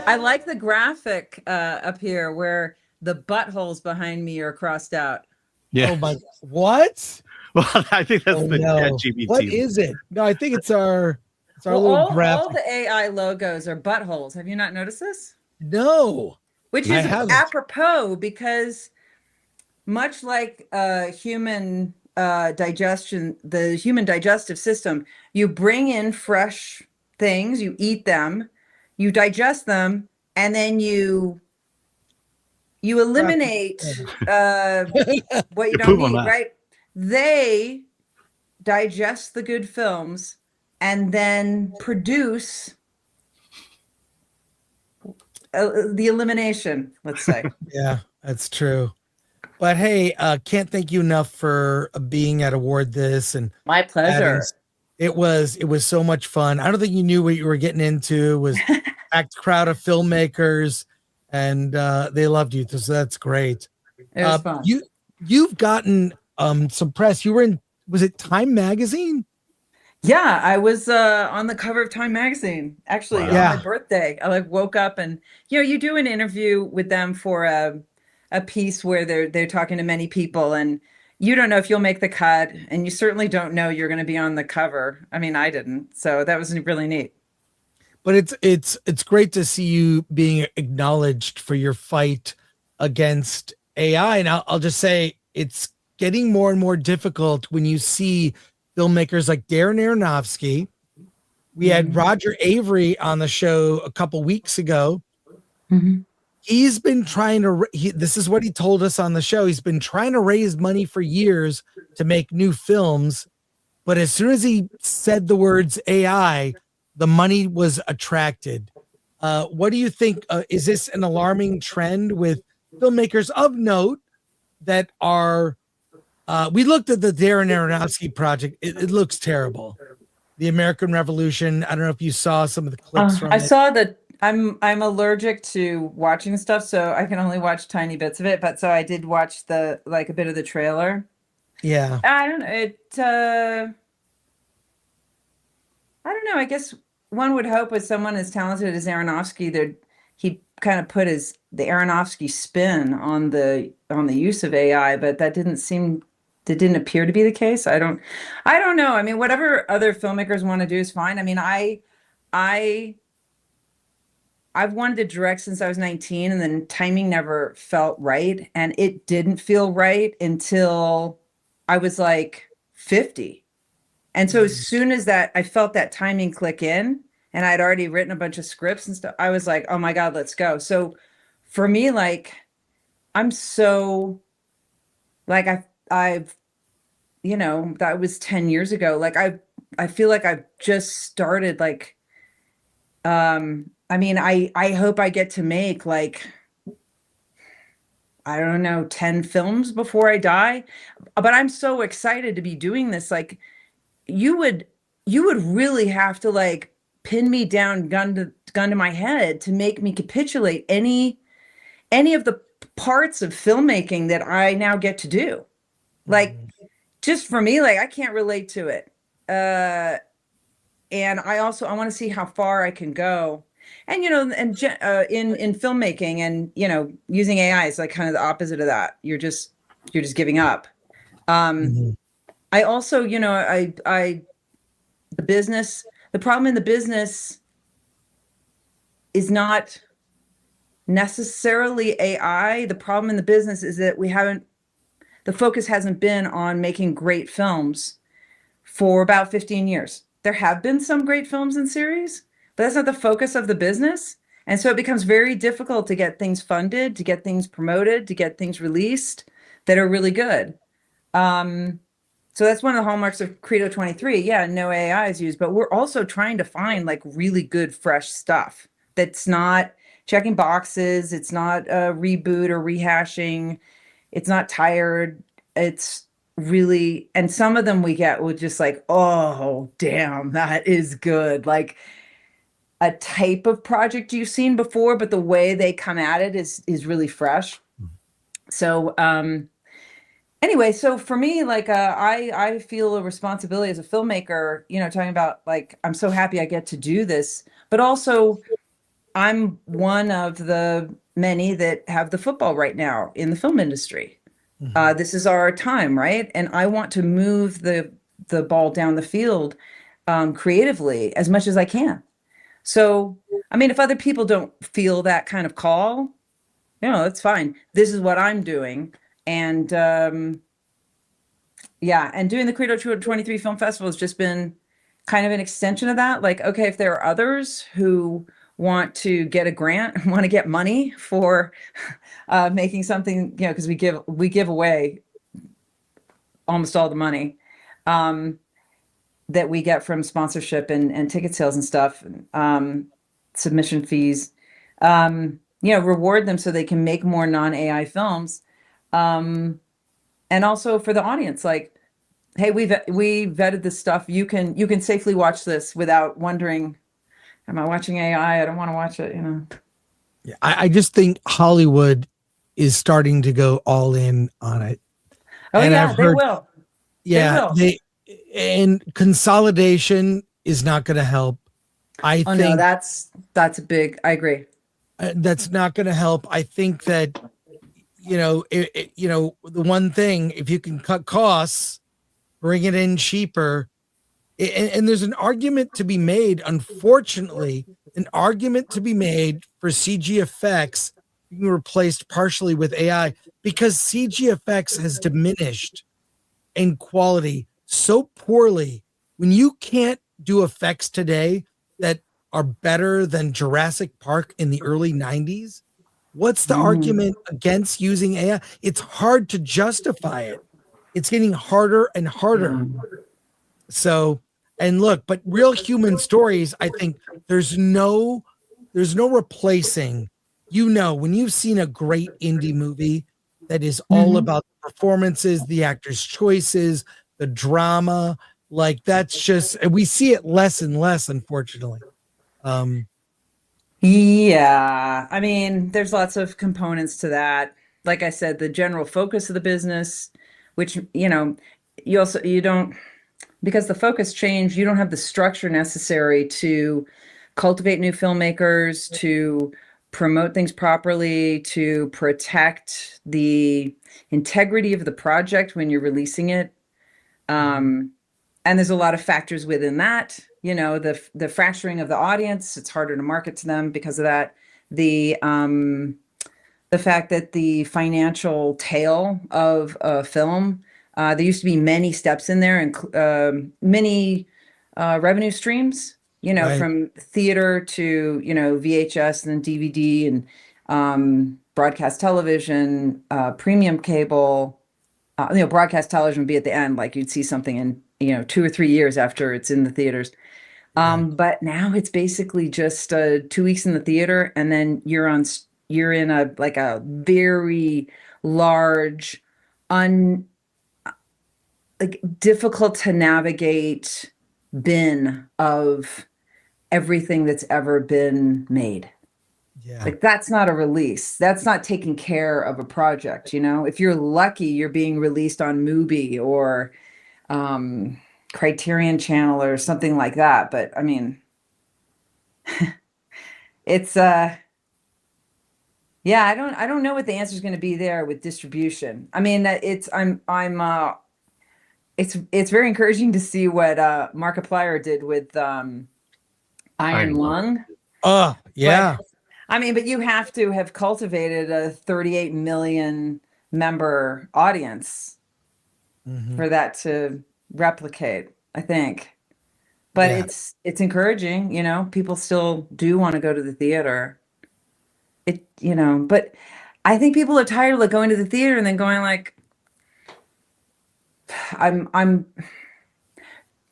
I like the graphic up here where the buttholes behind me are crossed out. Yeah. Oh my, what? Well, I think that's Oh the Chat no. What GPT. is it? No, I think it's our Well, little all graphic. the AI logos are buttholes. Have you not noticed this? No, Which I is haven't. apropos because much like human digestion, the human digestive system, you bring in fresh things, you eat them, you digest them, and then you Crap. eliminate what you You don't poop on need, that. right? They digest the good films and then produce the elimination, let's say. Yeah, that's true. But hey, can't thank you enough for being at Award This and My adding. pleasure. It was so much fun. I don't think you knew what you were getting into. It was packed crowd of filmmakers, and they loved you. So that's great. It was fun. You've gotten some press. You were in, was it Time Magazine? Yeah, I was on the cover of Time magazine actually on Wow. my Yeah, birthday. I like woke up and you do an interview with them for a piece where they're talking to many people and you don't know if you'll make the cut and you certainly don't know you're going to be on the cover. I mean, I didn't. So that was really neat. but it's great to see you being acknowledged for your fight against AI. And I'll just say it's getting more and more difficult when you see filmmakers like Darren Aronofsky. We had Mhm. Roger Avery on the show a couple weeks ago. Mhm. He's been trying to, this is what he told us on the show. He's been trying to raise money for years to make new films. But as soon as he said the words AI, the money was attracted. What do you think? Is this an alarming trend with filmmakers of note that are? We looked at the Darren Aronofsky project. It looks terrible. The American Revolution. I don't know if you saw some of the clips I from it. saw that I'm allergic to watching stuff, so I can only watch tiny bits of it. But so I did watch the like a bit of the trailer. Yeah. I don't know. I don't know. I guess one would hope with someone as talented as Aronofsky that he kind of put the Aronofsky spin on the use of AI, but that didn't appear to be the case. I don't know. I mean, whatever other filmmakers want to do is fine. I mean, I I've wanted to direct since I was 19 and then timing never felt right. And it didn't feel right until I was like 50. And so as soon as that, I felt that timing click in and I'd already written a bunch of scripts and stuff. I was like, oh my God, let's go. So for me, like, I'm so like, I've, that was 10 years ago. Like I feel like I've just started like, I mean, I hope I get to make like, I don't know, 10 films before I die. But I'm so excited to be doing this. Like you would you would really have to like pin me down gun to my head to make me capitulate any of the parts of filmmaking that I now get to do. Like Mhm. just for me, like I can't relate to it. And I want to see how far I can go. And in filmmaking and using AI is like kind of the opposite of that. You're just giving up. Um, Mhm. I also, I the business, the problem in the business is not necessarily AI. The problem in the business is that the focus hasn't been on making great films for about 15 years. There have been some great films and series, but that's not the focus of the business. And so it becomes very difficult to get things funded, to get things promoted, to get things released that are really good. Um, so that's one of the hallmarks of Credo 23. Yeah, no AI is used, but we're also trying to find like really good, fresh stuff that's not checking boxes. It's not a reboot or rehashing. It's not tired. It's really, and some of them we get will just like, oh, damn, that is good. Like a type of project you've seen before, but the way they come at it is really fresh. So, anyway, so for me, like I feel a responsibility as a filmmaker, talking about like I'm so happy I get to do this, but also I'm one of the many that have the football right now in the film industry. Mhm. This is our time, right? And I want to move the ball down the field creatively as much as I can. So, I mean, if other people don't feel that kind of call, that's fine. This is what I'm doing. And yeah, and doing the Credo 23 Film Festival has just been kind of an extension of that. Like, okay, if there are others who want to get a grant, want to get money for making something, because we give away almost all the money that we get from sponsorship and ticket sales and stuff, submission fees, reward them so they can make more non-AI films. And also for the audience, like, hey, we vetted this stuff. You can safely watch this without wondering, am I watching AI? I don't want to watch it. Yeah, I just think Hollywood is starting to go all in on it. Oh And yeah, I've they heard, will. They yeah, will. and consolidation is not going to help. I Oh no, think that's a big. I agree. that's not going to help. I think that, the one thing, if you can cut costs, bring it in cheaper, and there's an argument to be made, unfortunately, an argument to be made for CG effects being replaced partially with AI because CG effects has diminished in quality so poorly. When you can't do effects today that are better than Jurassic Park in the early 90s, what's the Mhm. argument against using AI? It's hard to justify it. It's getting harder and harder. Yeah. So, and look, but real human stories, I think there's no replacing, when you've seen a great indie movie that is all Mhm. about the performances, the actors' choices, the drama, like that's just, and we see it less and less, unfortunately. Um, Yeah, I mean, there's lots of components to that. Like I said, the general focus of the business, which, you don't, because the focus changed, you don't have the structure necessary to cultivate new filmmakers, to promote things properly, to protect the integrity of the project when you're releasing it. Um, and there's a lot of factors within that, the fracturing of the audience. It's harder to market to them because of that. The fact that the financial tail of a film, there used to be many steps in there and many revenue streams, right. from theater to, VHS and then DVD and broadcast television, premium cable. Broadcast television would be at the end, like you'd see something in, 2 or 3 years after it's in the theaters. Yeah. But now it's basically just 2 weeks in the theater, and then you're in a like a very large, un like difficult to navigate bin of everything that's ever been made. Yeah. Like that's not a release. That's not taking care of a project, If you're lucky, you're being released on Mubi or um Criterion Channel or something like that. But I mean, it's yeah, I don't know what the answer is going to be there with distribution. I mean, it's very encouraging to see what Markiplier did with Iron Iron Lung. Lung. Oh, But yeah. I mean, but you have to have cultivated a 38 million member audience Mhm. for that to replicate, I think. But Yeah. it's encouraging, people still do want to go to the theater. But I think people are tired of like going to the theater and then going like, I'm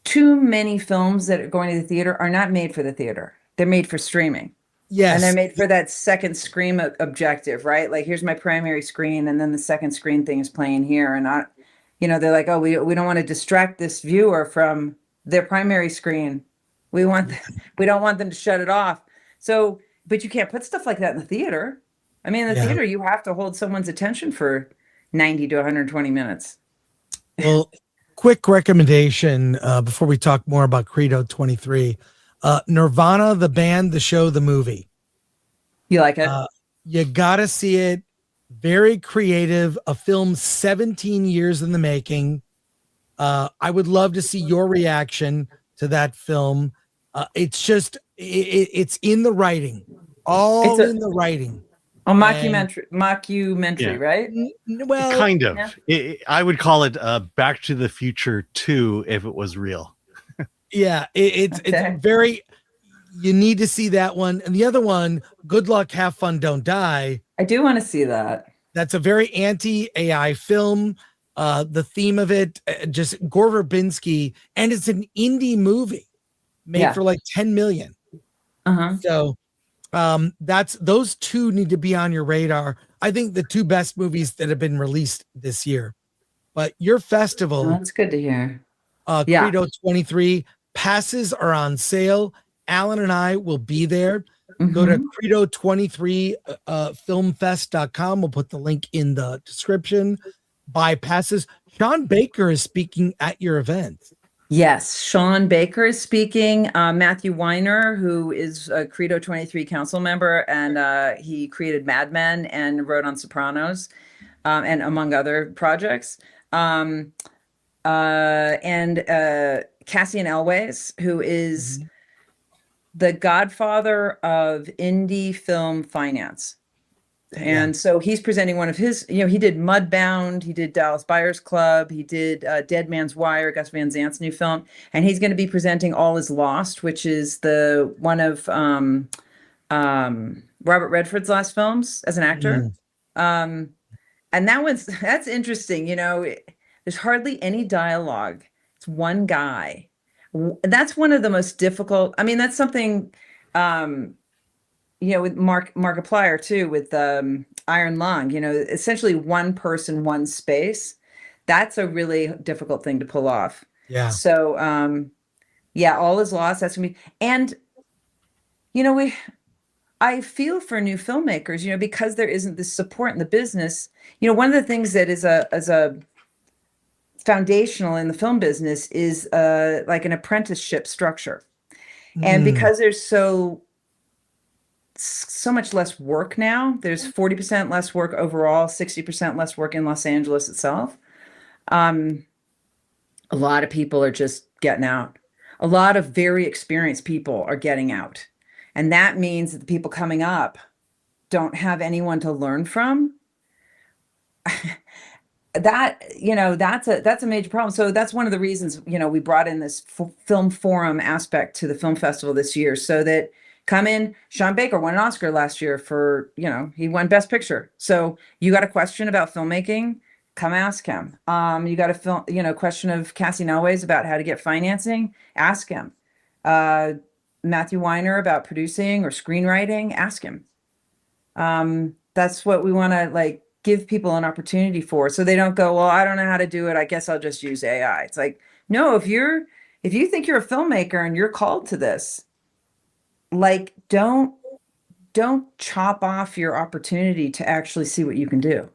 too many films that are going to the theater are not made for the theater. They're made for streaming. And they're Yes. made for that second screen objective, right? Like here's my primary screen, and then the second screen thing is playing here. And they're like, oh, we don't want to distract this viewer from their primary screen. We don't want them to shut it off. So, but you can't put stuff like that in the theater. I mean, in the Yeah. theater, you have to hold someone's attention for 90 to 120 minutes. Well, quick recommendation before we talk more about Credo 23. Nirvana, the band, the show, the movie. You like it? Uh, you gotta see it. Very creative. A film 17 years in the making. I would love to see your reaction to that film. It's just it's in the writing, It's all a in the writing, a and mockumentary, Yeah, right? well, kind Yeah. of. I would call it Back to the Future 2 if it was real. yeah, it's Okay. very. You need to see that one, and the other one, Good Luck, Have Fun, Don't Die. I do want to see that. That's a very anti-AI film. The theme of it, just Gore Verbinski, and it's an indie movie made Yeah. for like 10 million. Uh-huh. So that's those two need to be on your radar. I think the two best movies that have been released this year. But your Oh, festival, that's good to hear. Yeah. Credo 23, passes are on sale. Alan and I will be there. Go to Mhm. Credo23 filmfest.com. We'll put the link in the description. Buy passes. Sean Baker is speaking at your event. Yes, Sean Baker is speaking. Matthew Weiner, who is a Credo 23 council member, and he created Mad Men and wrote on Sopranos, and among other projects. And Cassian Elwes, who is the godfather of indie film finance. And so he's presenting one of his, he did Mudbound, he did Dallas Buyers Club, he did Dead Man's Wire, Gus Van Zant's new film, and he's going to be presenting All Is Lost, which is the one of Robert Redford's last films as an actor. And that's interesting. There's hardly any dialogue. It's one guy. That's one of the most difficult. I mean, that's something. With Markiplier too, with Iron Lung, essentially one person, one space. That's a really difficult thing to pull off. Yeah. So, All Is Lost. That's gonna be, and I feel for new filmmakers, because there isn't this support in the business. One of the things that is a foundational in the film business is like an apprenticeship structure, and because there's so much less work now. There's 40% less work overall, 60% less work in Los Angeles itself. A lot of people are just getting out. A lot of very experienced people are getting out. And that means that the people coming up don't have anyone to learn from. That's a major problem. So that's one of the reasons, we brought in this film forum aspect to the film festival this year, so that come in. Sean Baker won an Oscar last year for, he won Best Picture. So you got a question about filmmaking, come ask him. You got a question of Cassian Elwes about how to get financing, ask him. Matthew Weiner about producing or screenwriting, ask him. That's what we want to give people an opportunity for, so they don't go, well, I don't know how to do it, I guess I'll just use AI. It's like, no, if you think you're a filmmaker and you're called to this, don't chop off your opportunity to actually see what you can do.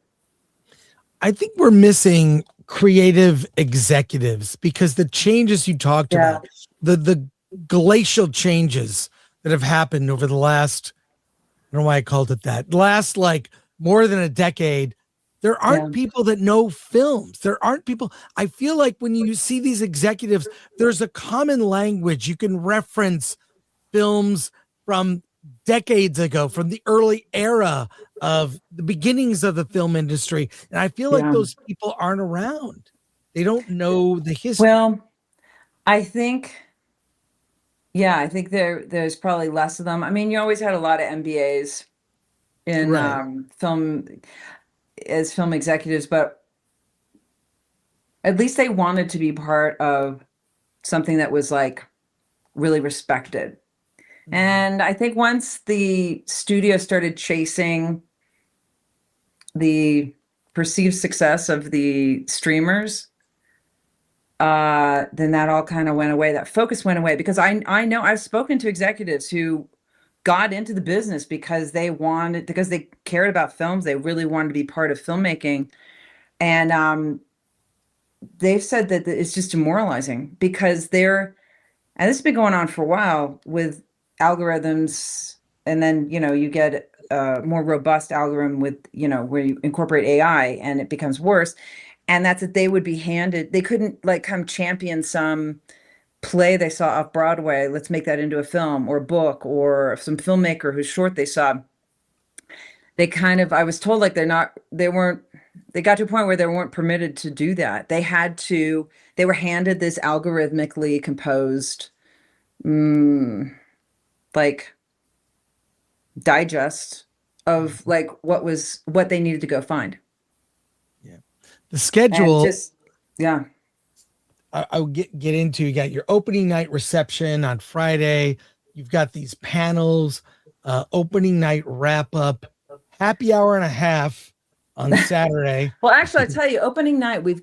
I think we're missing creative executives, because the changes you talked about, the glacial changes that have happened over the last, I don't know why I called it that, last more than a decade, there aren't people that know films. There aren't people. I feel like when you see these executives, there's a common language. You can reference films from decades ago, from the early era of the beginnings of the film industry. And I feel like those people aren't around. They don't know the history. Well, I think there's probably less of them. I mean, you always had a lot of MBAs in film as film executives, but at least they wanted to be part of something that was really respected. And I think once the studio started chasing the perceived success of the streamers, then that all kind of went away. That focus went away, because I know I've spoken to executives who got into the business because they cared about films. They really wanted to be part of filmmaking. And they've said that it's just demoralizing, because and this has been going on for a while with algorithms. And then, you get more robust algorithm with, where you incorporate AI and it becomes worse. And that's that they would be handed, they couldn't like come champion some play they saw off Broadway. Let's make that into a film or a book, or some filmmaker whose short they saw. They kind of, I was told like they got to a point where they weren't permitted to do that. They were handed this algorithmically composed, like digest of like what they needed to go find. Yeah. The schedule. And just, yeah. I'll get into, you got your opening night reception on Friday. You've got these panels, opening night wrap up, happy hour and a half on Saturday. Well, actually, I tell you, opening night, we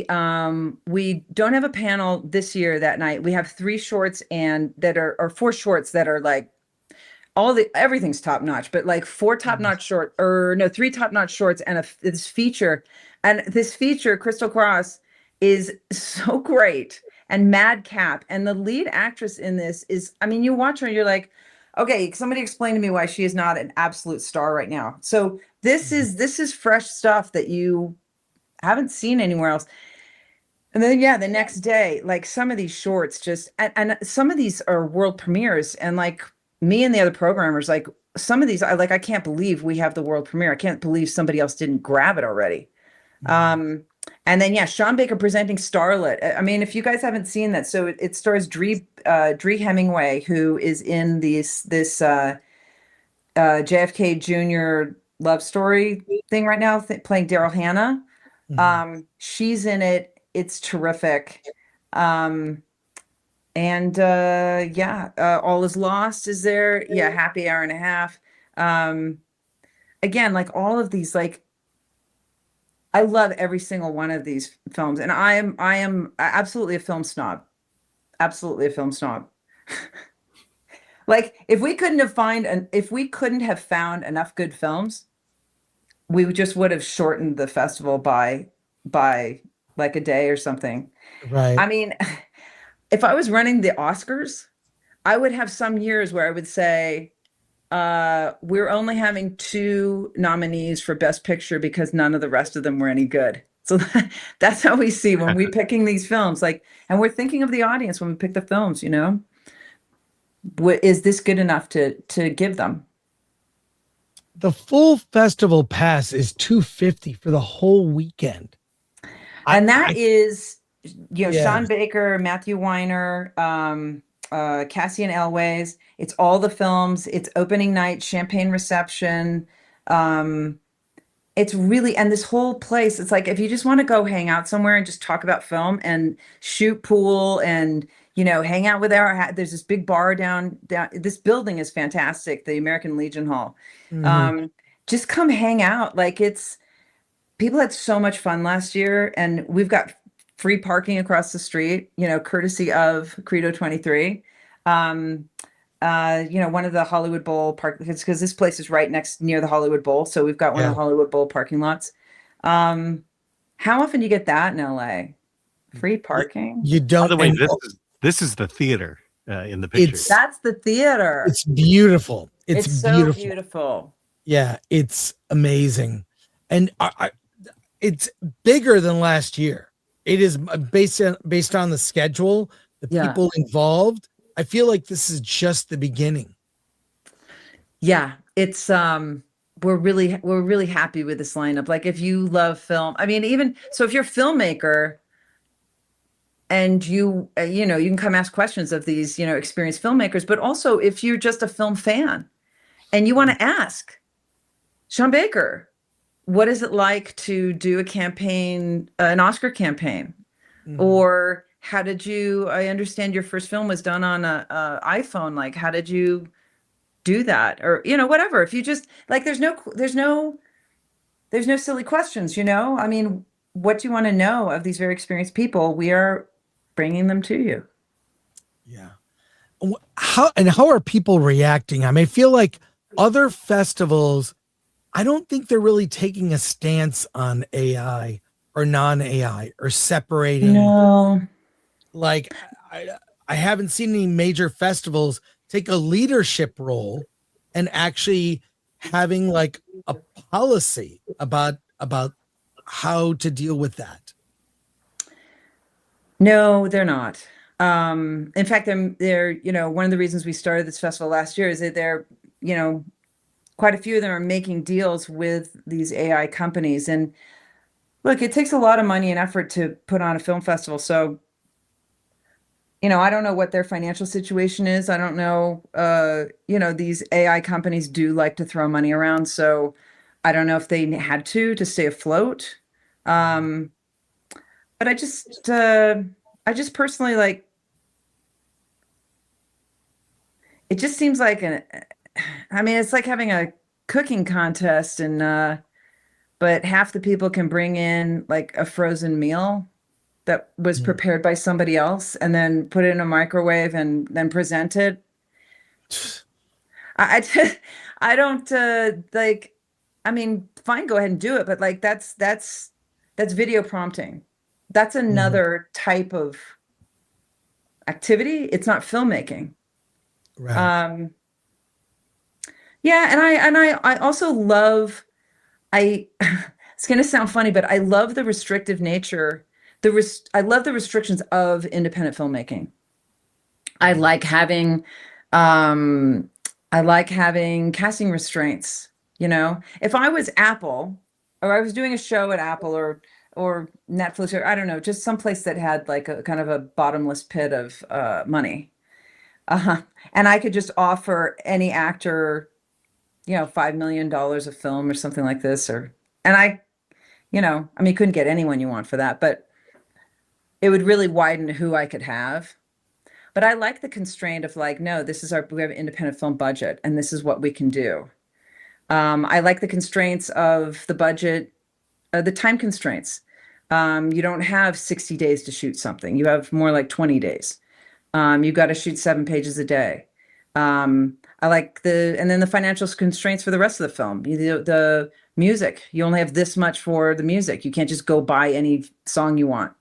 don't have a panel this year that night. We have 3 shorts or 4 shorts that are like everything's top notch, but like 4 top notch 3 top notch shorts and this feature. And this feature, Crystal Cross, is so great, and madcap. And the lead actress in this is, I mean, you watch her and you're like, okay, somebody explain to me why she is not an absolute star right now. So this is fresh stuff that you haven't seen anywhere else. And then, the next day, like some of these shorts just, and some of these are world premieres, and like me and the other programmers, like some of these, I can't believe we have the world premiere. I can't believe somebody else didn't grab it already. And then, Sean Baker presenting Starlet. I mean, if you guys haven't seen that, so it stars Dree Hemingway, who is in this JFK Jr. love story thing right now, playing Daryl Hannah. She's in it. It's terrific. All Is Lost is there. Yeah, happy hour and a half. Again, like all of these, like, I love every single one of these films, and I am absolutely a film snob. Absolutely a film snob. Like if we couldn't have found enough good films, we just would have shortened the festival by like a day or something. Right. I mean, if I was running the Oscars, I would have some years where I would say, we're only having 2 nominees for Best Picture because none of the rest of them were any good. So that's how we see when we're picking these films, like, and we're thinking of the audience when we pick the films, is this good enough to give them? The full festival pass is $250 for the whole weekend. And that is, Sean Baker, Matthew Weiner, Cassian Elways. It's all the films. It's opening night, champagne reception. It's really, and this whole place, it's like if you just want to go hang out somewhere and just talk about film and shoot pool and hang out with there's this big bar down. This building is fantastic, the American Legion Hall. Just come hang out. Like people had so much fun last year, and we've got free parking across the street, courtesy of Credo 23. One of the Hollywood Bowl because this place is right near the Hollywood Bowl. So we've got one of the Hollywood Bowl parking lots. How often do you get that in LA? Free parking? You don't. By the way, this is the theater in the picture. That's the theater. It's beautiful. It's so beautiful. Yeah, it's amazing. And it's bigger than last year. It is based on the schedule, the people involved. I feel like this is just the beginning. Yeah, it's we're really happy with this lineup. Like if you love film, I mean, even so, if you're a filmmaker and you can come ask questions of these experienced filmmakers, but also if you're just a film fan and you want to ask Sean Baker, what is it like to do a campaign, an Oscar campaign? Or how did I understand your first film was done on a iPhone. Like, how did you do that? Or, whatever. If you just like, there's no silly questions, I mean, what do you want to know of these very experienced people? We are bringing them to you. Yeah. How are people reacting? I mean, I feel like other festivals, I don't think they're really taking a stance on AI or non-AI or separating. No. Like I haven't seen any major festivals take a leadership role and actually having like a policy about how to deal with that? No, they're not. In fact, they're, you know, one of the reasons we started this festival last year is that they're, you know, quite a few of them are making deals with these AI companies. And look, it takes a lot of money and effort to put on a film festival. So, you know, I don't know what their financial situation is. I don't know, you know, these AI companies do like to throw money around. So I don't know if they had to stay afloat. Um, but I just personally like, it just seems like I mean, it's like having a cooking contest and, but half the people can bring in like a frozen meal that was Mm. prepared by somebody else and then put it in a microwave and then present it. I don't like, I mean, fine, go ahead and do it, but like that's video prompting. That's another type of activity. It's not filmmaking. Right. Yeah, and I also love I it's going to sound funny, but I love the restrictive nature. I love the restrictions of independent filmmaking. I like having um I like having casting restraints, you know. If I was Apple or I was doing a show at Apple or Netflix or I don't know, just someplace that had like a kind of a bottomless pit of money. Uh-huh. And I could just offer any actor, you know, $5 million a film or something like this and I, you know, I mean, you couldn't get anyone you want for that, but it would really widen who I could have. But I like the constraint of like, no, we have an independent film budget and this is what we can do. I like the constraints of the budget, the time constraints. You don't have 60 days to shoot something. You have more like 20 days. You've got to shoot 7 pages a day. I like and then the financial constraints for the rest of the film. The music, you only have this much for the music. You can't just go buy any song you want.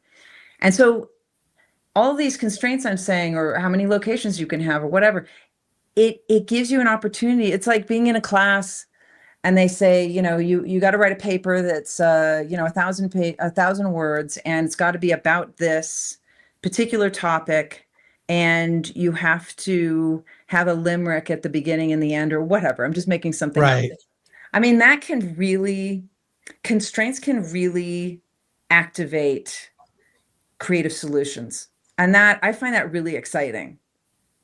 And so all of these constraints I'm saying, or how many locations you can have or whatever, it gives you an opportunity. It's like being in a class and they say, you know, you got to write a paper that's you know, 1,000 words and it's got to be about this particular topic and you have to have a limerick at the beginning and the end or whatever. I'm just making something up. Right. I mean, constraints can really activate creative solutions. And that I find that really exciting.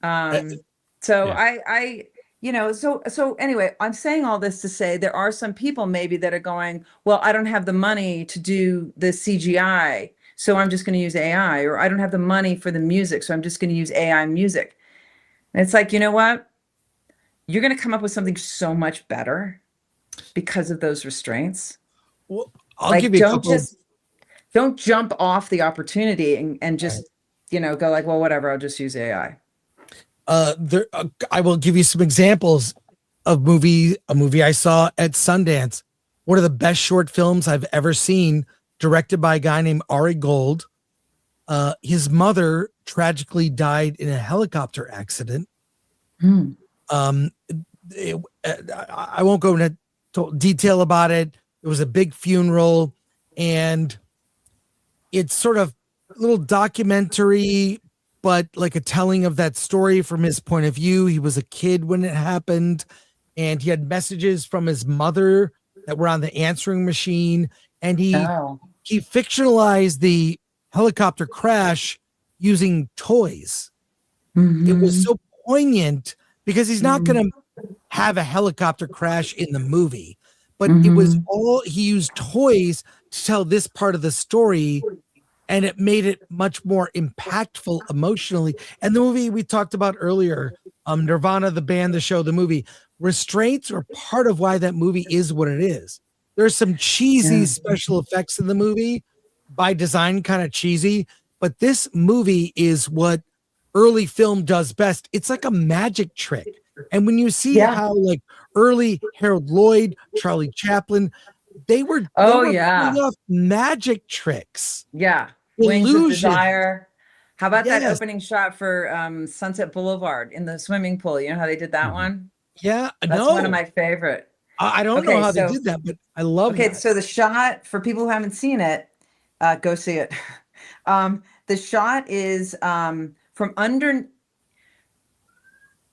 So Yeah. you know, so anyway, I'm saying all this to say there are some people maybe that are going, well, I don't have the money to do the CGI, so I'm just going to use AI, or I don't have the money for the music, so I'm just going to use AI music. And it's like, you know what? You're going to come up with something so much better because of those restraints. Well, I'll Like, give you a couple. don't jump off the opportunity and just, you know, go like, well, whatever, I'll just use AI. I will give you some examples of a movie I saw at Sundance. One of the best short films I've ever seen, directed by a guy named Ari Gold. His mother tragically died in a helicopter accident. I won't go into detail about it. It was a big funeral, and it's sort of a little documentary, but like a telling of that story from his point of view. He was a kid when it happened, and he had messages from his mother that were on the answering machine, and he fictionalized the helicopter crash using toys. It was so poignant because he's not going to have a helicopter crash in the movie, but it was he used toys to tell this part of the story, and it made it much more impactful emotionally. And the movie we talked about earlier, Nirvana, the band, the show, the movie, restraints are part of why that movie is what it is. There's some cheesy special effects in the movie, by design kind of cheesy, but this movie is what early film does best. It's like a magic trick. And when you see how like early Harold Lloyd, Charlie Chaplin, they were pulling off magic tricks. Yeah. Wings of Desire. How about that opening shot for Sunset Boulevard in the swimming pool? You know how they did that one? Yeah, That's no, one of my favorite. I don't know Okay, how they so did that, but I love okay, that. so the shot for people who haven't seen it, go see it. The shot is from under.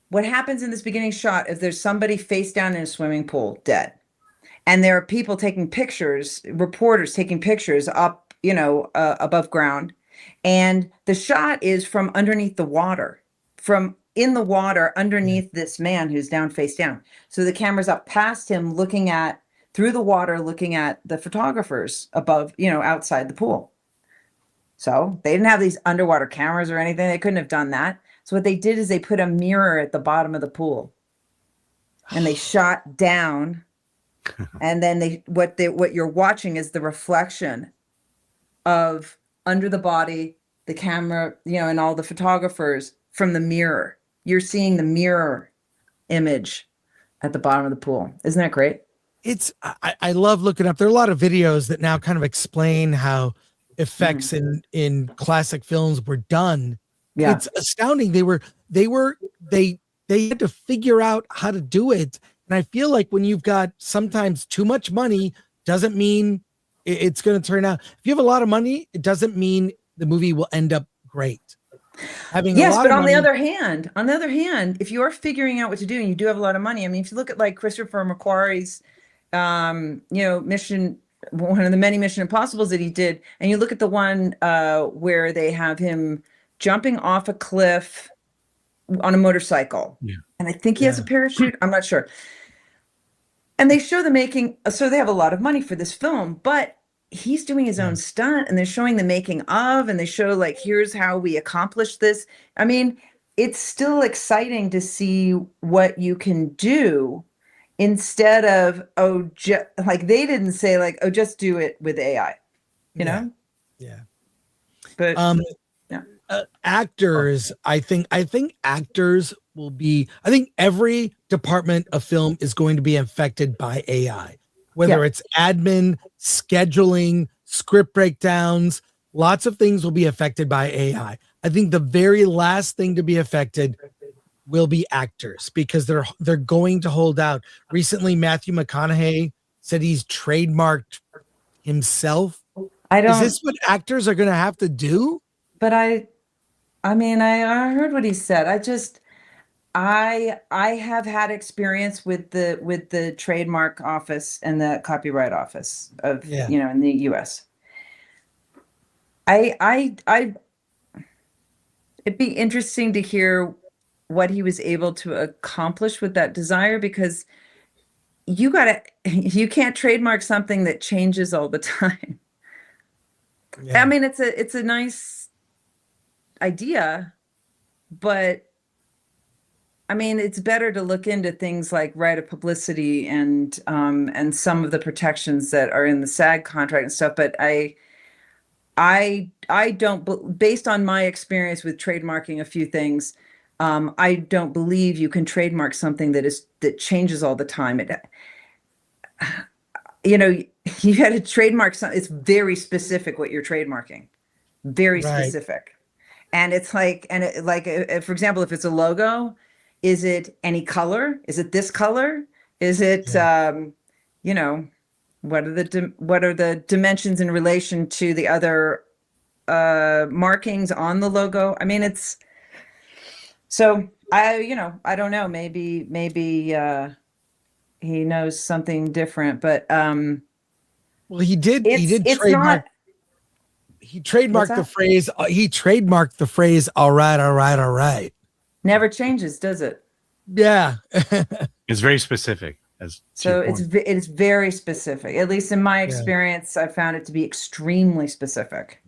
What happens in this beginning shot is there's somebody face down in a swimming pool, dead. And there are people taking pictures, reporters taking pictures up, above ground. And the shot is from underneath the water, from in the water underneath this man who's down face down. So the camera's up past him, looking at through the water, looking at the photographers above, outside the pool. So they didn't have these underwater cameras or anything. They couldn't have done that. So what they did is they put a mirror at the bottom of the pool and they shot down. And then what you're watching is the reflection of under the body, the camera, and all the photographers from the mirror. You're seeing the mirror image at the bottom of the pool. Isn't that great? I love looking up. There are a lot of videos that now kind of explain how effects in classic films were done. Yeah. It's astounding. They had to figure out how to do it. And I feel like when you've got sometimes too much money, doesn't mean it's going to turn out. If you have a lot of money, it doesn't mean the movie will end up great. Having yes, a lot but of on money, the other hand, if you're figuring out what to do and you do have a lot of money, I mean, if you look at like Christopher McQuarrie's, mission, one of the many Mission Impossibles that he did, and you look at the one where they have him jumping off a cliff on a motorcycle, and I think he has a parachute. I'm not sure. And they show the making, so they have a lot of money for this film, but he's doing his own stunt, and they're showing the making of, and they show like, here's how we accomplished this. I mean, it's still exciting to see what you can do instead of, like they didn't say like, just do it with AI, you know? Yeah. But actors, I think actors will be, I think every department of film is going to be affected by AI, whether it's admin, scheduling, script breakdowns, lots of things will be affected by AI. I think the very last thing to be affected will be actors, because they're going to hold out. Recently, Matthew McConaughey said he's trademarked himself. Is this what actors are going to have to do? But I mean, I heard what he said. I have had experience with the trademark office and the copyright office of, in the US. It'd be interesting to hear what he was able to accomplish with that desire, because you can't trademark something that changes all the time. I mean, it's a nice idea, but I mean, it's better to look into things like right of publicity and some of the protections that are in the SAG contract and stuff. But I don't, based on my experience with trademarking a few things, I don't believe you can trademark something that changes all the time. You had to trademark something. It's very specific what you're trademarking, very specific. And it's like, for example, if it's a logo, is it any color? Is it this color? Is it, what are the dimensions in relation to the other markings on the logo? I mean, I don't know. Maybe he knows something different, but well, he did it's trademark. Not, he trademarked the phrase. He trademarked the phrase. All right. Never changes, does it? Yeah. It's very specific. So it's very specific. At least in my experience, I found it to be extremely specific.